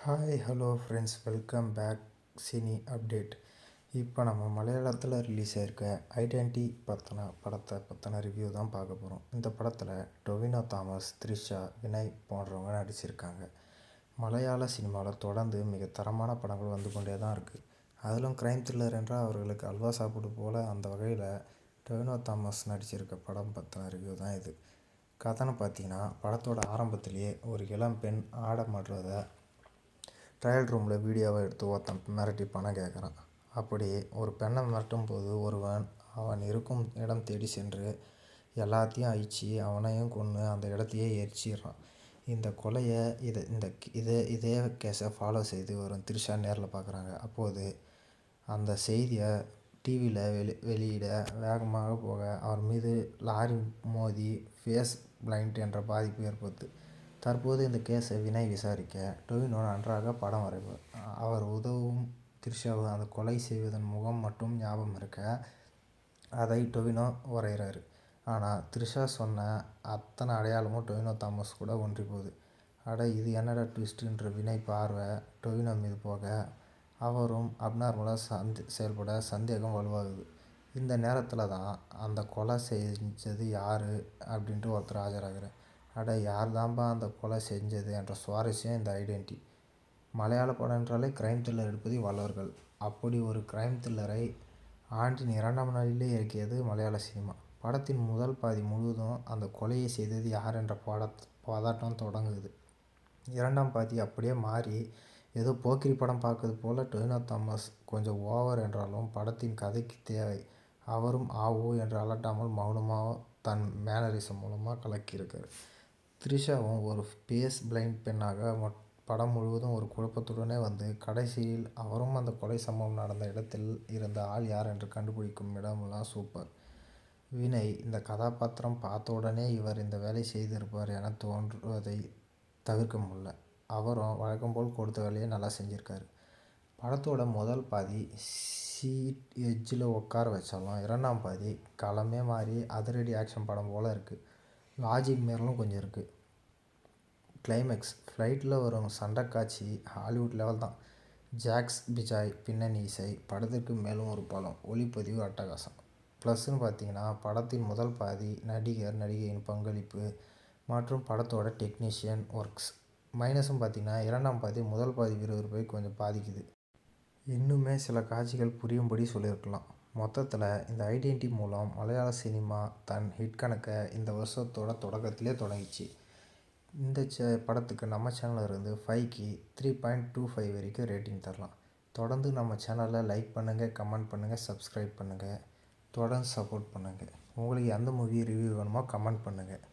Hi hello friends, welcome back. Cine update. இப்போ நம்ம மலையாளத்தில் ரிலீஸ் ஆகிருக்க ஐடென்டி படத்தை பற்றின ரிவ்யூ தான் பார்க்க போகிறோம். இந்த படத்தில் டொவினோ தாமஸ், த்ரிஷா, வினய் போன்றவங்க நடிச்சிருக்காங்க. மலையாள சினிமாவில் தொடர்ந்து மிக தரமான படங்கள் வந்து கொண்டே தான் இருக்குது. அதிலும் க்ரைம் த்ரில்லர் என்றால் அவர்களுக்கு அல்வா சாப்பிடு போல். அந்த வகையில் டொவினோ தாமஸ் நடிச்சிருக்க படம் பற்றின ரிவ்யூ தான் இது. கதைன்னு பார்த்தீங்கன்னா, படத்தோட ஆரம்பத்திலேயே ஒரு இளம் பெண் ஆட மாட்டுறதை ட்ரையல் ரூமில் வீடியோவை எடுத்து ஒருத்தன் மிரட்டி பணம் கேட்குறான். அப்படி ஒரு பெண்ணை மிரட்டும் போது ஒருவன் அவன் இருக்கும் இடம் தேடி சென்று எல்லாத்தையும் அழித்து அவனையும் கொன்று அந்த இடத்தையே எரிச்சிடுறான். இந்த கொலையை இதே கேஸை ஃபாலோ செய்து வரும் த்ரிஷா நேரில் பார்க்குறாங்க. அப்போது அந்த செய்தியை டிவியில் வெளியிட வேகமாக போக அவர் மீது லாரி மோதி ஃபேஸ் பிளைண்ட் என்ற பாதிப்பு ஏற்படுது. தற்போது இந்த கேஸை வினய் விசாரிக்க டொவினோ நன்றாக படம் வரைவார். அவர் உதவும் த்ரிஷாவை அந்த கொலை செய்வதன் முகம் மட்டும் ஞாபகம் இருக்க அதை டொவினோ வரைகிறாரு. ஆனால் த்ரிஷா சொன்ன அத்தனை அடையாளமும் டொவினோ தாமஸ் கூட ஒன்றி போகுது. அட, இது என்னடா ட்விஸ்ட்டுன்ற வினய் பார்வை டொவினோ மீது போக அவரும் அப்நார்மலாக செயல்பட சந்தேகம் வலுவாகுது. இந்த நேரத்தில் தான் அந்த கொலை செஞ்சது யார் அப்படின்ட்டு ஒருத்தர் ஆஜராகிறார். அட, யார் தான்பா அந்த கொலை செஞ்சது என்ற சுவாரஸ்யம் இந்த ஐடென்டி. மலையாள படம் என்றாலே க்ரைம் த்ரில்லர் எடுப்பதில் வல்லவர்கள். அப்படி ஒரு க்ரைம் த்ரில்லரை ஆண்டின் 2ஆம் நாளிலே இறக்கியது மலையாள சினிமா. படத்தின் முதல் பாதி முழுவதும் அந்த கொலையை செய்தது யார் என்ற பதட்டம் தொடங்குது. 2ஆம் பாதி அப்படியே மாறி ஏதோ போக்கிரி படம் பார்க்கறது போல். டொவினோ தாமஸ் கொஞ்சம் ஓவர் என்றாலும் படத்தின் கதைக்கு தேவை. அவரும் ஆவோ என்று அலட்டாமல் மௌனமாக தன் மேனரிசம் மூலமாக கலக்கியிருக்கார். த்ரிஷாவும் ஒரு ஃபேஸ் பிளைண்ட் பெண்ணாக படம் முழுவதும் ஒரு குழப்பத்துடனே வந்து கடைசியில் அவரும் அந்த கொலை சம்பவம் நடந்த இடத்தில் இருந்த ஆள் யார் என்று கண்டுபிடிக்கும் இடமெல்லாம் சூப்பர். வினய் இந்த கதாபாத்திரம் பார்த்த உடனே இவர் இந்த வேலை செய்திருப்பார் என தோன்றுவதை தவிர்க்க முடியல. அவரும் வழக்கம் போல் கொடுத்த வேலையை நல்லா செஞ்சுருக்காரு. படத்தோட முதல் பாதி சீட் எட்ஜில் உட்கார வச்சாலும் 2ஆம் பாதி களமே மாறி அதிரடி ஆக்ஷன் படம் போல் இருக்குது. லாஜிக் மீறலும் கொஞ்சம் இருக்குது. கிளைமேக்ஸ் ஃப்ளைட்டில் வரும் சண்டை காட்சி ஹாலிவுட் லெவல் தான். ஜாக்ஸ் பிஜாய் பின்னணி இசை படத்திற்கு மேலும் ஒரு பலம். ஒளிப்பதிவு அட்டகாசம். ப்ளஸ்ன்னு பார்த்தீங்கன்னா, படத்தின் முதல் பாதி நடிகர் நடிகையின் பங்களிப்பு மற்றும் படத்தோட டெக்னீஷியன் ஒர்க்ஸ். மைனஸ்ன்னு பார்த்தீங்கன்னா, 2ஆம் பாதி முதல் பாதி விறுவிறுப்பை கொஞ்சம் பாதிக்குது. இன்னுமே சில காட்சிகள் புரியும்படி சொல்லியிருக்கலாம். மொத்தத்தில் இந்த ஐடென்டி மூலம் மலையாள சினிமா தன் ஹிட் கணக்கை இந்த வருஷத்தோட தொடக்கத்திலே தொடங்கிச்சு. இந்த படத்துக்கு நம்ம சேனலில் இருந்து 5க்கு 3.25 வரைக்கும் ரேட்டிங் தரலாம். தொடர்ந்து நம்ம சேனலை லைக் பண்ணுங்கள், கமெண்ட் பண்ணுங்கள், சப்ஸ்கிரைப் பண்ணுங்கள். தொடர்ந்து சப்போர்ட் பண்ணுங்கள். உங்களுக்கு எந்த மூவி ரிவ்யூ வேணுமோ கமெண்ட் பண்ணுங்கள்.